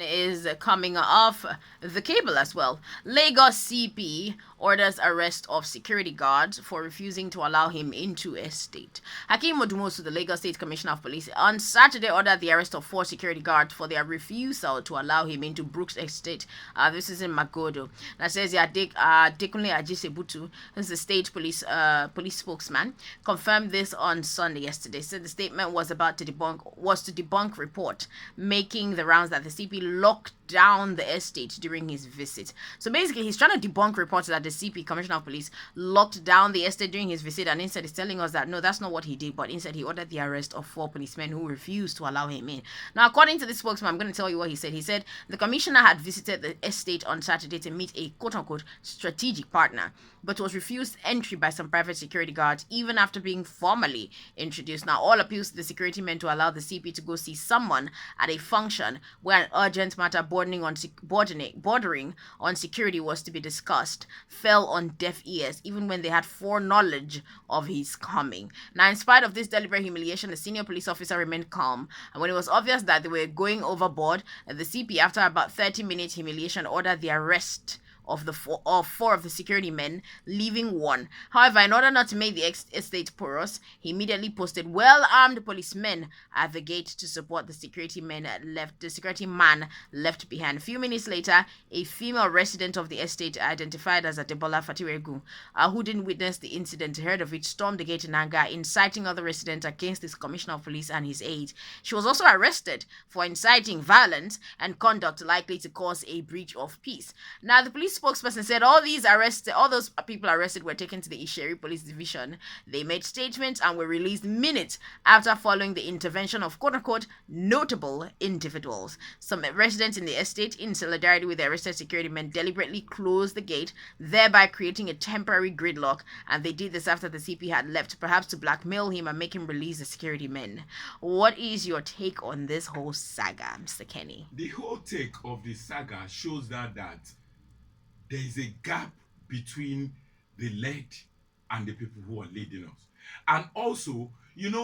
Is coming off the cable as well. Lagos CP orders arrest of security guards for refusing to allow him into estate. Hakeem Odumosu, the Lagos State Commissioner of Police, on Saturday ordered the arrest of 4 security guards for their refusal to allow him into Brooks Estate. This is in Magodo. That says Dekunle Ajisebutu, who's the state police spokesman, confirmed this on Sunday yesterday. Said the statement was to debunk report making the rounds that the CP locked down the estate during his visit. So basically, he's trying to debunk reports that the CP, Commissioner of Police, locked down the estate during his visit, and instead he's telling us that no, that's not what he did, but instead he ordered the arrest of 4 policemen who refused to allow him in. Now, according to this spokesman, I'm going to tell you what he said. He said the commissioner had visited the estate on Saturday to meet a quote-unquote strategic partner, but was refused entry by some private security guards even after being formally introduced. Now, all appeals to the security men to allow the CP to go see someone at a function where an urgent matter bordering on security was to be discussed fell on deaf ears, even when they had foreknowledge of his coming. Now, in spite of this deliberate humiliation, the senior police officer remained calm, and when it was obvious that they were going overboard, the CP, after about 30 minutes humiliation, ordered the arrest of four of the security men, leaving one. However, in order not to make the estate porous, he immediately posted well-armed policemen at the gate to support the security man left behind. A few minutes later, a female resident of the estate, identified as Adebola Fatiregu, who didn't witness the incident, heard of it, stormed the gate in anger, inciting other residents against this commissioner of police and his aides. She was also arrested for inciting violence and conduct likely to cause a breach of peace. Now, the police spokesperson said all those people arrested were taken to the Isheri Police Division. They made statements and were released minutes after following the intervention of quote-unquote notable individuals. Some residents in the estate, in solidarity with the arrested security men, deliberately closed the gate, thereby creating a temporary gridlock, and they did this after the CP had left, perhaps to blackmail him and make him release the security men. What is your take on this whole saga, Mr. Kenny? The whole take of the saga shows that there is a gap between the led and the people who are leading us. And also,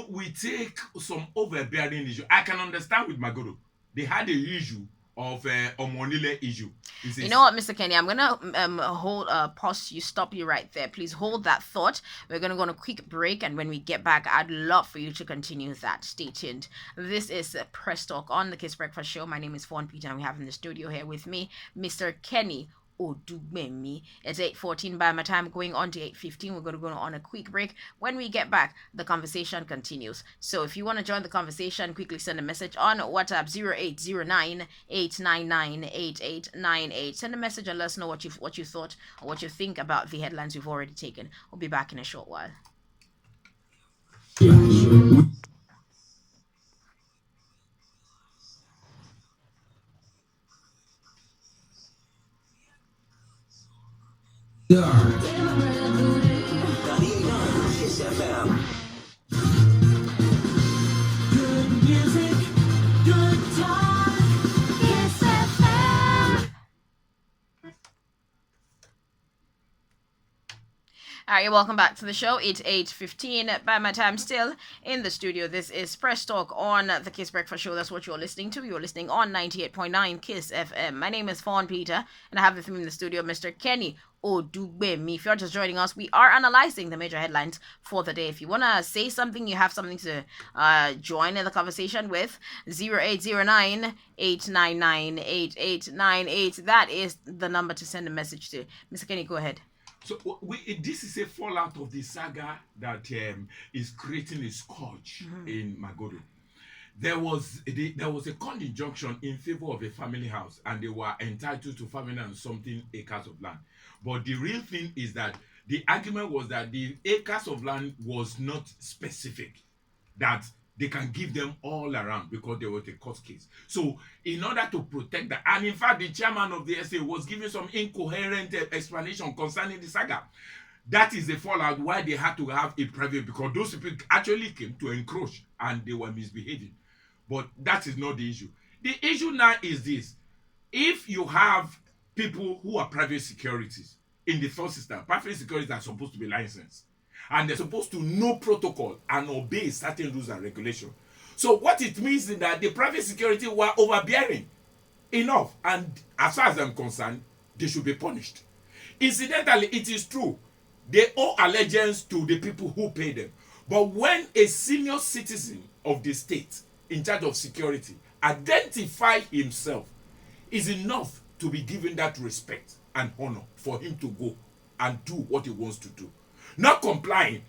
we take some overbearing issue. I can understand with Magodo. They had a issue of Omonile issue. You know what, Mr. Kenny? I'm gonna stop you right there. Please hold that thought. We're gonna go on a quick break, and when we get back, I'd love for you to continue that. Stay tuned. This is Press Talk on the Kiss Breakfast Show. My name is Fawn Peter, and we have in the studio here with me Mr. Kenny Odugbemi. It's 8:14 by my time, going on to 8:15. We're going to go on a quick break. When we get back, the conversation continues. So if you want to join the conversation, quickly send a message on WhatsApp 0809-899-8898. Send a message and let us know what you thought or what you think about the headlines we've already taken. We'll be back in a short while. All right, welcome back to the show. It's 8:15 by my time, still in the studio. This is Press Talk on the Kiss Breakfast Show. That's what you're listening to. You're listening on 98.9 Kiss FM. My name is Fawn Peter, and I have with me in the studio Mr. Kenny Odugbemi. If you're just joining us, we are analyzing the major headlines for the day. If you want to say something, you have something to join in the conversation with, 0809-899-8898. That is the number to send a message to. Mr. Kenny, go ahead. So this is a fallout of the saga that is creating a scourge in Magodo. There was a court injunction in favor of a family house, and they were entitled to 500-something acres of land. But the real thing is that the argument was that the acres of land was not specific, that they can give them all around because there was a court case. So in order to protect that, and in fact the chairman of the SA was giving some incoherent explanation concerning the saga. That is the fallout why they had to have a private, because those people actually came to encroach and they were misbehaving. But that is not the issue. The issue now is this: if you have people who are private securities in the first system, private securities are supposed to be licensed, and they're supposed to know protocol and obey certain rules and regulations. So what it means is that the private security were overbearing. enough. And as far as I'm concerned, they should be punished. Incidentally, it is true. They owe allegiance to the people who pay them. But when a senior citizen of the state in charge of security identify himself, is enough to be given that respect and honor for him to go and do what he wants to do. Not complying